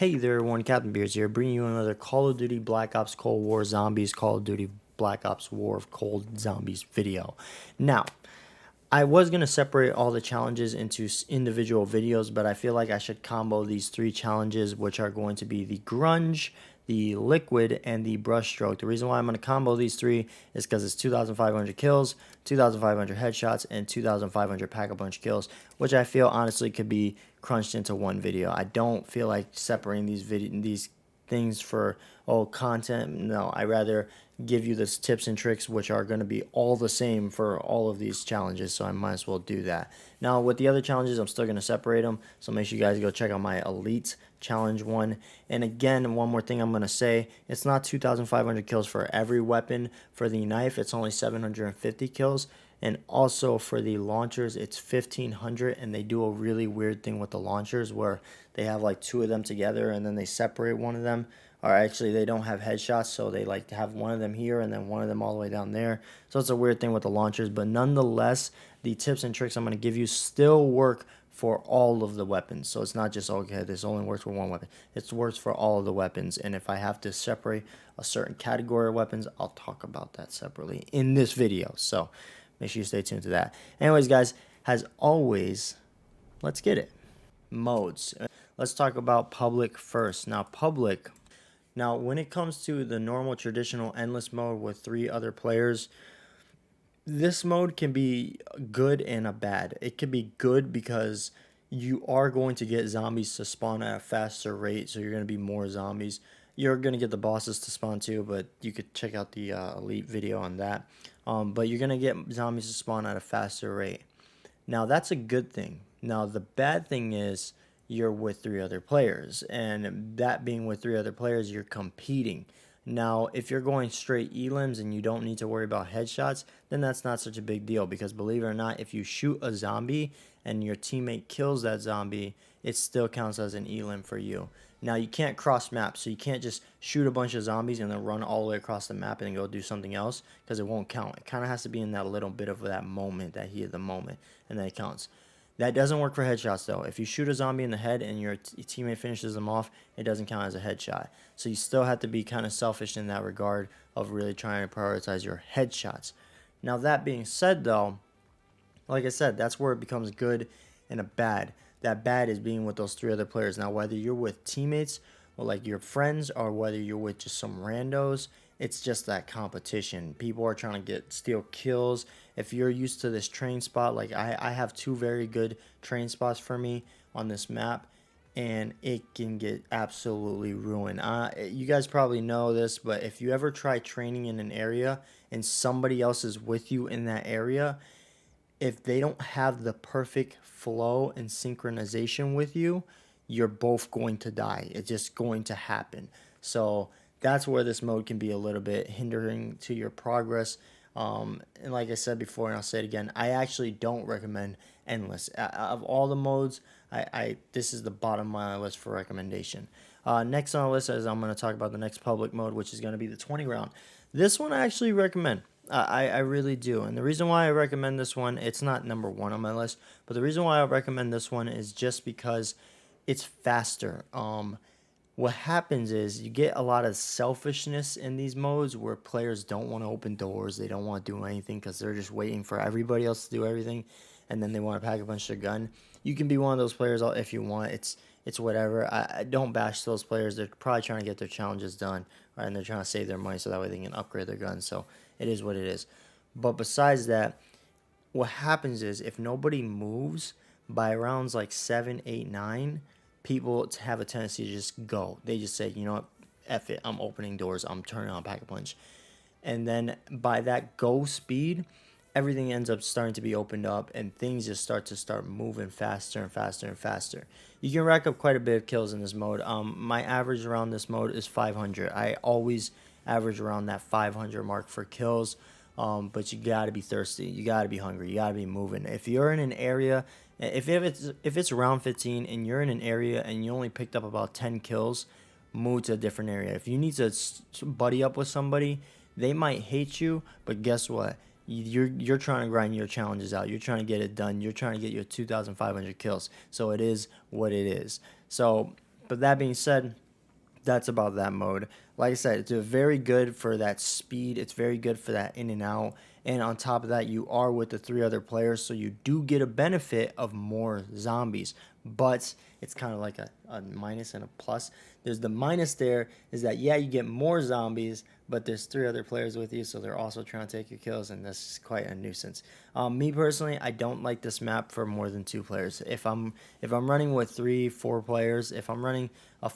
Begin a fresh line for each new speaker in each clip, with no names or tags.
Hey there everyone, Captain Beards here, bringing you another Call of Duty Black Ops Cold War Zombies Call of Duty Black Ops War of Cold Zombies video. Now, I was going to separate all the challenges into individual videos, but I feel like I should combo these three challenges, which are going to be the Grunge, the Liquid, and the Brushstroke. The reason why I'm going to combo these three is because it's 2,500 kills, 2,500 headshots, and 2,500 pack-a-punch kills, which I feel honestly could be crunched into one video. I don't feel like separating these things for content. No, I rather give you the tips and tricks which are going to be all the same for all of these challenges, so I might as well do that. Now with the other challenges, I'm still going to separate them, so make sure you guys go check out my Elite challenge one. And again, one more thing I'm going to say, it's not 2,500 kills for every weapon. For the knife, it's only 750 kills. And also for the launchers, it's 1,500, and they do a really weird thing with the launchers where they have like two of them together and then they separate one of them. Or actually, they don't have headshots, so they like to have one of them here and then one of them all the way down there. So it's a weird thing with the launchers, but nonetheless, the tips and tricks I'm going to give you still work for all of the weapons. So it's not just, okay, this only works for one weapon. It works for all of the weapons, and if I have to separate a certain category of weapons, I'll talk about that separately in this video. So make sure you stay tuned to that. Anyways, guys, as always, let's get it. Modes. Let's talk about public first. Now, when it comes to the normal traditional endless mode with 3 other players, this mode can be good and a bad. It can be good because you are going to get zombies to spawn at a faster rate, so you're going to be more zombies. You're going to get the bosses to spawn too, but you could check out the Elite video on that. But you're going to get zombies to spawn at a faster rate. Now, that's a good thing. Now, the bad thing is you're with 3 other players, and that being with 3 other players, you're competing. Now, if you're going straight elims and you don't need to worry about headshots, then that's not such a big deal, because believe it or not, if you shoot a zombie and your teammate kills that zombie, it still counts as an elim for you. Now, you can't cross map, so you can't just shoot a bunch of zombies and then run all the way across the map and go do something else, because it won't count. It kind of has to be in that little bit of that moment, that heat of the moment, and then it counts. That doesn't work for headshots, though. If you shoot a zombie in the head and your teammate finishes them off, it doesn't count as a headshot. So you still have to be kind of selfish in that regard of really trying to prioritize your headshots. Now, that being said, though, like I said, that's where it becomes good and a bad. That bad is being with those 3 other players. Now, whether you're with teammates or like your friends, or whether you're with just some randos, it's just that competition. People are trying to steal kills. If you're used to this train spot, like I have 2 very good train spots for me on this map, and it can get absolutely ruined. You guys probably know this, but if you ever try training in an area and somebody else is with you in that area, if they don't have the perfect flow and synchronization with you, you're both going to die. It's just going to happen. So that's where this mode can be a little bit hindering to your progress. And like I said before, and I'll say it again, I actually don't recommend endless. Of all the modes, this is the bottom of my list for recommendation. Next on the list is I'm going to talk about the next public mode, which is going to be the 20 round. This one I actually recommend. I really do. And the reason why I recommend this one, it's not number 1 on my list, but the reason why I recommend this one is just because it's faster. What happens is you get a lot of selfishness in these modes where players don't want to open doors. They don't want to do anything because they're just waiting for everybody else to do everything, and then they want to pack a punch their gun. You can be one of those players if you want. It's whatever. I don't bash those players. They're probably trying to get their challenges done, right? And they're trying to save their money so that way they can upgrade their guns. So it is what it is. But besides that, what happens is if nobody moves by rounds like 7, 8, 9, people have a tendency to just go. They just say, you know what, F it, I'm opening doors, I'm turning on Pack-a-Punch. And then by that go speed, everything ends up starting to be opened up, and things just start moving faster and faster and faster. You can rack up quite a bit of kills in this mode. My average around this mode is 500. I always average around that 500 mark for kills. But you gotta be thirsty, you gotta be hungry, you gotta be moving. If you're in an area, if it's round 15 and you're in an area and you only picked up about 10 kills, move to a different area. If you need to buddy up with somebody, they might hate you, but guess what? You're trying to grind your challenges out. You're trying to get it done. You're trying to get your 2,500 kills. So it is what it is. So But that being said, that's about that mode. Like I said, it's very good for that speed. It's very good for that in and out. And on top of that, you are with the 3 other players, so you do get a benefit of more zombies. But it's kind of like a minus and a plus. There's the minus there is that, yeah, you get more zombies, but there's 3 other players with you, so they're also trying to take your kills, and this is quite a nuisance. Me personally, I don't like this map for more than 2 players. If I'm running with 3, 4 players, if I'm running a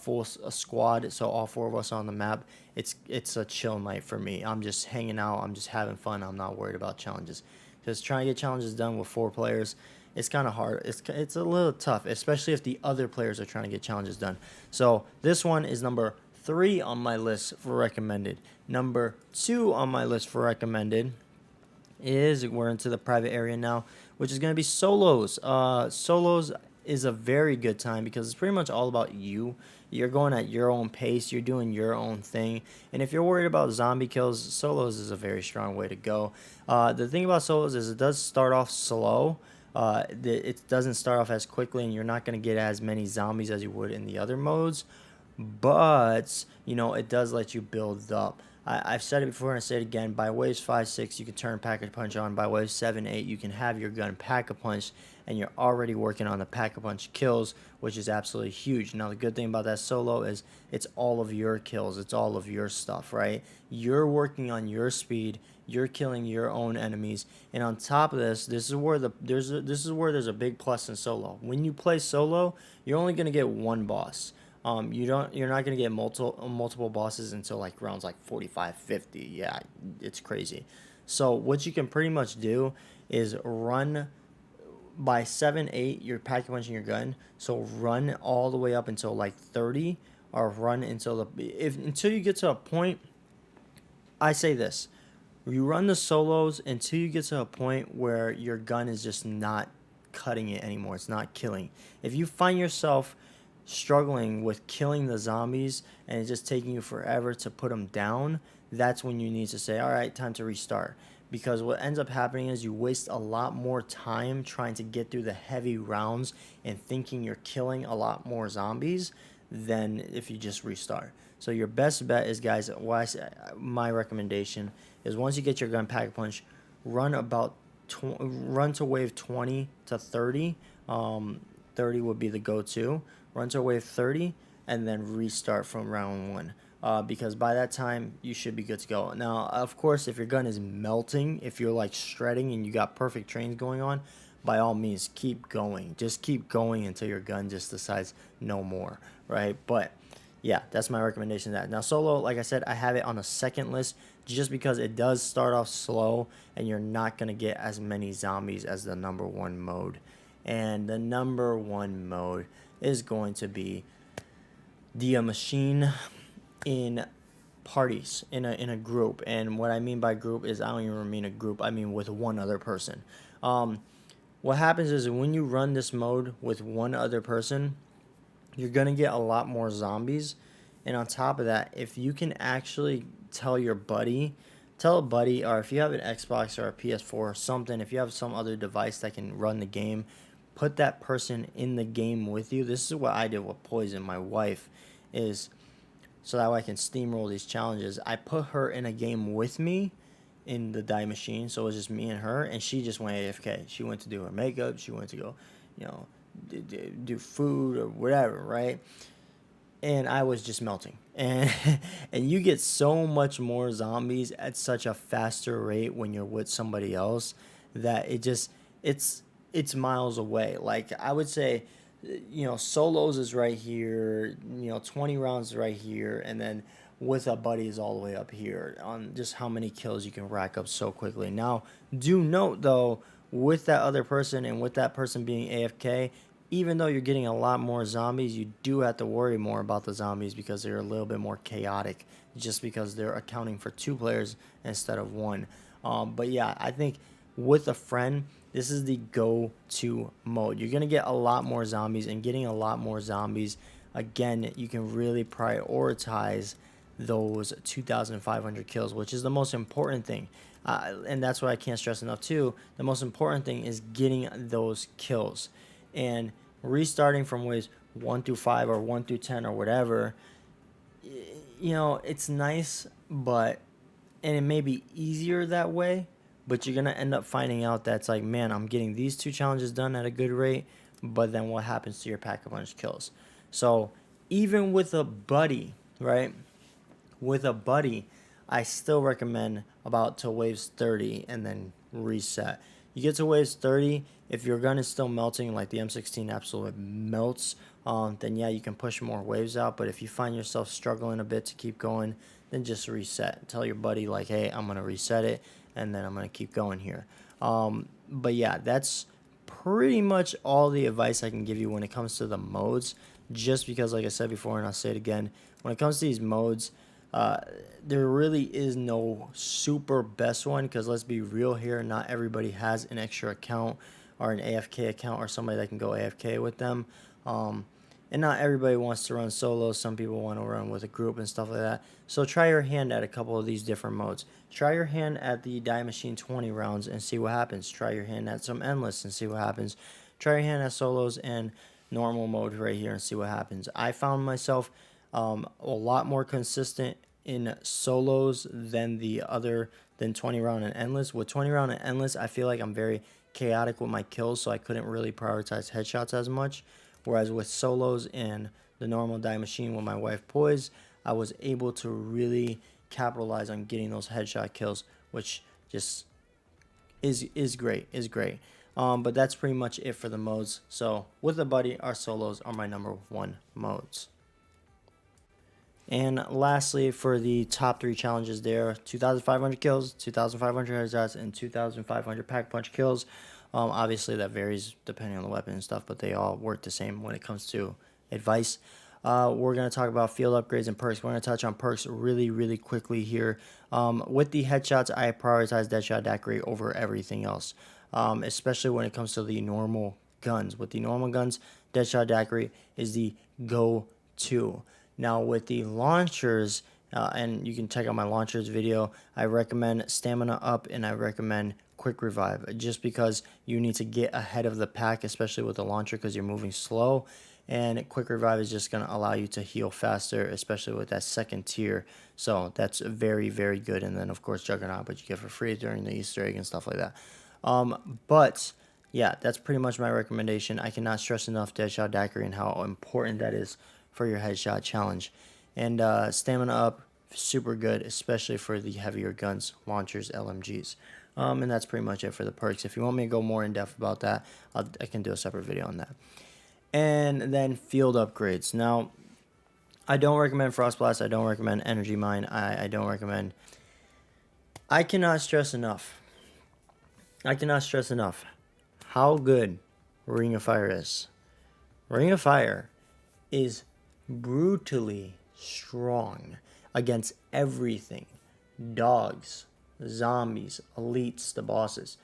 squad, so all 4 of us on the map, it's a chill night for me. I'm just hanging out, I'm just having fun, I'm not worried about challenges. Because trying to get challenges done with 4 players, it's kind of hard. It's a little tough, especially if the other players are trying to get challenges done. So this one is number 3 on my list for recommended. Number 2 on my list for recommended is, we're into the private area now, which is going to be solos. Solos is a very good time because it's pretty much all about you. You're going at your own pace. You're doing your own thing. And if you're worried about zombie kills, solos is a very strong way to go. The thing about solos is it does start off slow. It doesn't start off as quickly, and you're not going to get as many zombies as you would in the other modes. But, you know, it does let you build up. I've said it before and I say it again. By waves 5, 6, you can turn Pack-a-Punch on. By waves 7, 8, you can have your gun Pack-a-Punch, and you're already working on the Pack-a-Punch kills, which is absolutely huge. Now, the good thing about that solo is it's all of your kills. It's all of your stuff, right? You're working on your speed. You're killing your own enemies, and on top of this, this is where there's a big plus in solo. When you play solo, you're only gonna get one boss. You're not gonna get multiple bosses until like rounds like 45, 50. Yeah, it's crazy. So what you can pretty much do is run by 7, 8. You're Pack-a-Punching your gun, so run all the way up until like 30, or run until until you get to a point. I say this. You run the solos until you get to a point where your gun is just not cutting it anymore. It's not killing. If you find yourself struggling with killing the zombies and it's just taking you forever to put them down, that's when you need to say, all right, time to restart. Because what ends up happening is you waste a lot more time trying to get through the heavy rounds and thinking you're killing a lot more zombies than if you just restart. So your best bet is, guys, my recommendation is, once you get your gun Pack-a-Punch, run to wave 20 to 30. 30 would be the go-to. Run to wave 30 and then restart from round 1. Because by that time you should be good to go. Now, of course, if your gun is melting, if you're like shredding and you got perfect trains going on, by all means keep going. Just keep going until your gun just decides no more, right? But yeah, that's my recommendation. Now solo, like I said, I have it on a second list just because it does start off slow and you're not going to get as many zombies as the number 1 mode. And the number 1 mode is going to be the machine in parties, in a group. And what I mean by group is, I don't even mean a group, I mean with one other person. What happens is, when you run this mode with one other person, you're going to get a lot more zombies. And on top of that, if you can actually tell a buddy, or if you have an Xbox or a PS4 or something, if you have some other device that can run the game, put that person in the game with you. This is what I did with Poison, my wife, is so that way I can steamroll these challenges. I put her in a game with me in the die machine, so it was just me and her, and she just went AFK. She went to do her makeup, she went to go, do food or whatever, right? And I was just melting, and you get so much more zombies at such a faster rate when you're with somebody else that it's miles away. Like, I would say, solos is right here, 20 rounds is right here, and then with a buddy is all the way up here on just how many kills you can rack up so quickly. Now, do note though, with that other person and with that person being AFK, even though you're getting a lot more zombies, you do have to worry more about the zombies because they're a little bit more chaotic, just because they're accounting for 2 players instead of 1. But yeah, I think with a friend, this is the go-to mode. You're going to get a lot more zombies, and getting a lot more zombies, again, you can really prioritize those 2,500 kills, which is the most important thing. And that's what I can't stress enough too. The most important thing is getting those kills. And restarting from waves 1 through 5 or 1 through 10 or whatever, you know, it's nice, but, and it may be easier that way, but you're going to end up finding out that's like, man, I'm getting these 2 challenges done at a good rate, but then what happens to your pack-a-punch kills? So even with a buddy, right, with a buddy, I still recommend about to waves 30 and then reset. You get to waves 30, if your gun is still melting, like the M16 absolutely melts, then yeah, you can push more waves out. But if you find yourself struggling a bit to keep going, then just reset. Tell your buddy, like, hey, I'm going to reset it, and then I'm going to keep going here. But yeah, that's pretty much all the advice I can give you when it comes to the modes, just because, like I said before, and I'll say it again, when it comes to these modes, there really is no super best one, because let's be real here, not everybody has an extra account or an AFK account or somebody that can go AFK with them. And not everybody wants to run solo. Some people want to run with a group and stuff like that. So try your hand at a couple of these different modes. Try your hand at the Die Machine 20 rounds and see what happens. Try your hand at some Endless and see what happens. Try your hand at solos and normal mode right here and see what happens. I found myself a lot more consistent in solos than 20 round and Endless. With 20 round and Endless, I feel like I'm very chaotic with my kills, so I couldn't really prioritize headshots as much. Whereas with solos and the normal Die Machine with my wife Poise, I was able to really capitalize on getting those headshot kills, which just is great. But that's pretty much it for the modes. So with a buddy, our solos are my #1 modes. And lastly, for the top 3 challenges there, 2,500 kills, 2,500 headshots, and 2,500 pack-punch kills. Obviously, that varies depending on the weapon and stuff, but they all work the same when it comes to advice. We're going to talk about field upgrades and perks. We're going to touch on perks really quickly here. With the headshots, I prioritize Deadshot Daiquiri over everything else, especially when it comes to the normal guns. With the normal guns, Deadshot Daiquiri is the go-to. Now, with the launchers, and you can check out my launchers video, I recommend Stamina Up and I recommend Quick Revive, just because you need to get ahead of the pack, especially with the launcher, because you're moving slow. And Quick Revive is just going to allow you to heal faster, especially with that second tier. So that's very good. And then, of course, Juggernaut, but you get for free during the Easter egg and stuff like that. But yeah, that's pretty much my recommendation. I cannot stress enough Deadshot Daiquiri and how important that is for your headshot challenge. And Stamina Up, super good, especially for the heavier guns, launchers, LMGs. And that's pretty much it for the perks. If you want me to go more in depth about that, I can do a separate video on that. And then field upgrades. Now, I don't recommend Frost Blast. I don't recommend Energy Mine. I don't recommend. I cannot stress enough how good Ring of Fire is. Ring of Fire is brutally strong against everything. Dogs, zombies, elites, the bosses,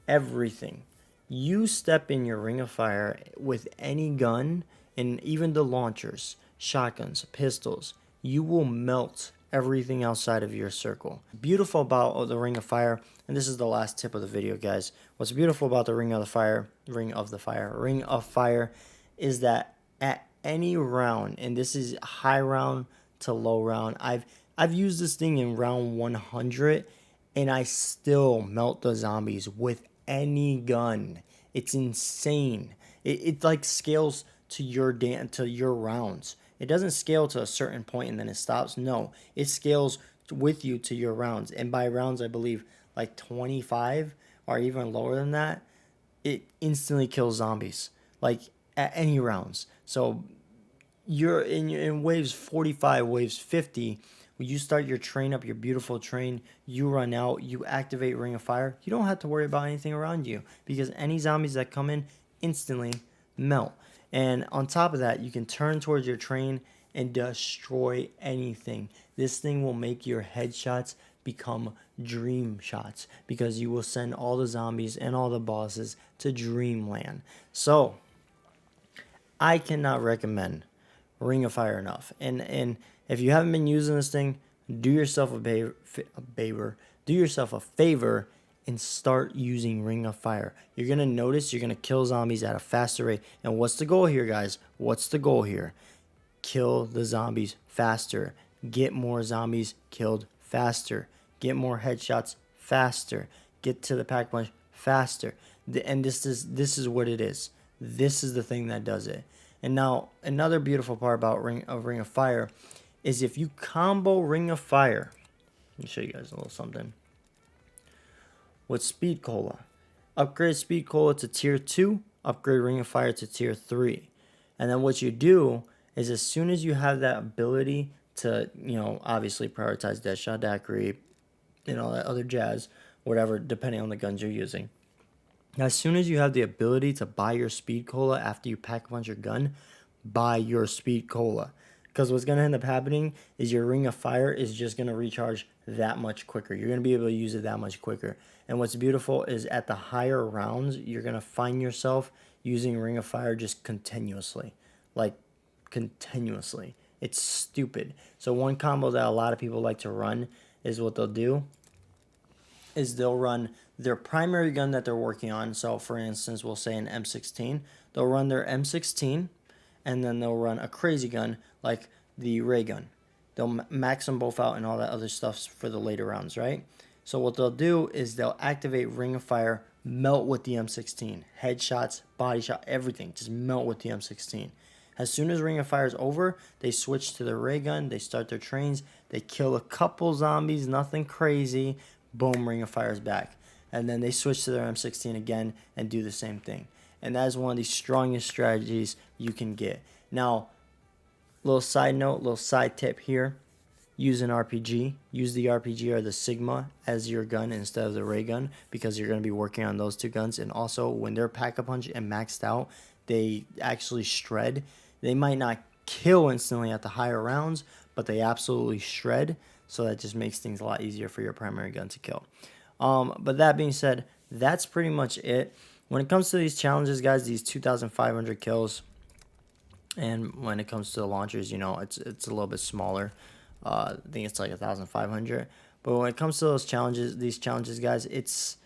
everything. You step in your Ring of Fire with any gun, and even the launchers, shotguns, pistols, you will melt everything outside of your circle. Beautiful about the Ring of Fire, and this is the last tip of the video, guys. What's beautiful about the Ring of Fire is that at any round, and this is high round to low round, I've used this thing in round 100 and I still melt the zombies with any gun. It's insane. It like scales to your rounds. It doesn't scale to a certain point and then it stops. No, it scales with you to your rounds. And by rounds, I believe like 25 or even lower than that, it instantly kills zombies, like at any rounds. So you're in waves 45, waves 50. When you start your train up, your beautiful train, you run out, you activate Ring of Fire, you don't have to worry about anything around you, because any zombies that come in instantly melt. And on top of that, you can turn towards your train and destroy anything. This thing will make your headshots become dream shots, because you will send all the zombies and all the bosses to dreamland. So I cannot recommend Ring of Fire enough. And if you haven't been using this thing, do yourself a favor and start using Ring of Fire. You're going to notice you're going to kill zombies at a faster rate. And what's the goal here, guys? What's the goal here? Kill the zombies faster. Get more zombies killed faster. Get more headshots faster. Get to the pack punch faster. And this is what it is. This is the thing that does it. And now another beautiful part about Ring of Fire is if you combo Ring of Fire. Let me show you guys a little something. With Speed Cola. Upgrade Speed Cola to tier 2. Upgrade Ring of Fire to tier 3. And then what you do is as soon as you have that ability to, obviously prioritize Deadshot, Daiquiri, that other jazz, whatever, depending on the guns you're using. As soon as you have the ability to buy your Speed Cola after you pack punch your gun, buy your Speed Cola. Because what's going to end up happening is your Ring of Fire is just going to recharge that much quicker. You're going to be able to use it that much quicker. And what's beautiful is at the higher rounds, you're going to find yourself using Ring of Fire just continuously. Like, continuously. It's stupid. So one combo that a lot of people like to run is what they'll do is they'll run their primary gun that they're working on. So for instance, we'll say an M16. They'll run their M16 and then they'll run a crazy gun like the ray gun. They'll max them both out and all that other stuff for the later rounds, right? So what they'll do is they'll activate Ring of Fire, melt with the M16. Headshots, body shot, everything. Just melt with the M16. As soon as Ring of Fire is over, they switch to the ray gun. They start their trains. They kill a couple zombies, nothing crazy. Boom, Ring of Fire is back. And then they switch to their M16 again and do the same thing. And that is one of the strongest strategies you can get. Now, little side note, little side tip here. Use an RPG. Use the RPG or the Sigma as your gun instead of the ray gun because you're going to be working on those two guns. And also, when they're pack-a-punch and maxed out, they actually shred. They might not kill instantly at the higher rounds, but they absolutely shred. So that just makes things a lot easier for your primary gun to kill. But that being said, that's pretty much it. When it comes to these challenges, guys, these 2,500 kills, and when it comes to the launchers, it's a little bit smaller. I think it's like 1,500. But when it comes to these challenges, guys, it's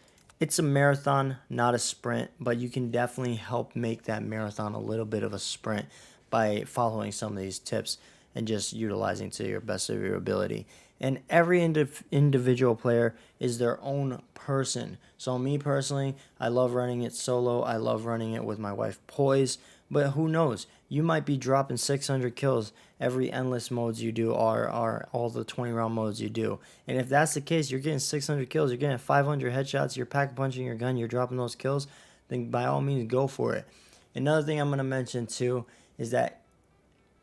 a marathon, not a sprint. But you can definitely help make that marathon a little bit of a sprint by following some of these tips and just utilizing to your best of your ability. And every individual player is their own person. So me personally, I love running it solo. I love running it with my wife Poise. But who knows? You might be dropping 600 kills every endless modes you do or all the 20 round modes you do. And if that's the case, you're getting 600 kills, you're getting 500 headshots, you're pack punching your gun, you're dropping those kills, then by all means go for it. Another thing I'm going to mention too is that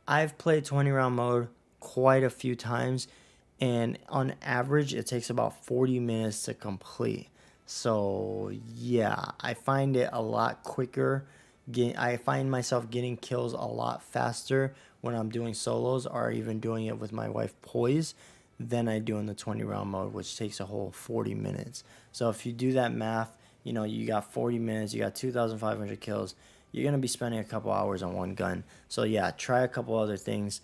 I've played 20 round mode quite a few times, and on average it takes about 40 minutes to complete. So yeah, I find it a lot quicker. I find myself getting kills a lot faster when I'm doing solos or even doing it with my wife Poise than I do in the 20 round mode, which takes a whole 40 minutes. So if you do that math, you got 40 minutes, you got 2,500 kills. You're going to be spending a couple hours on one gun. So yeah, try a couple other things.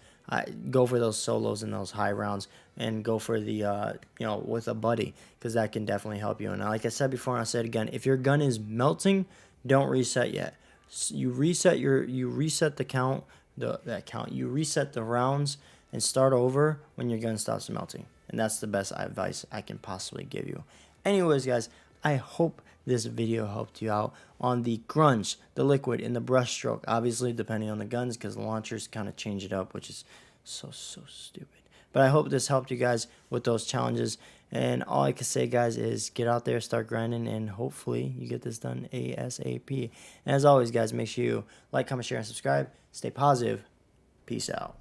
Go for those solos and those high rounds, and go for the, with a buddy, because that can definitely help you. And like I said before, and I'll say it again, if your gun is melting, don't reset yet. You reset the count, you reset the rounds and start over when your gun stops melting. And that's the best advice I can possibly give you. Anyways, guys, I hope this video helped you out on the grunge, the liquid, and the brushstroke. Obviously, depending on the guns, because the launchers kind of change it up, which is so stupid. But I hope this helped you guys with those challenges. And all I can say, guys, is get out there, start grinding, and hopefully you get this done ASAP. And as always, guys, make sure you like, comment, share, and subscribe. Stay positive. Peace out.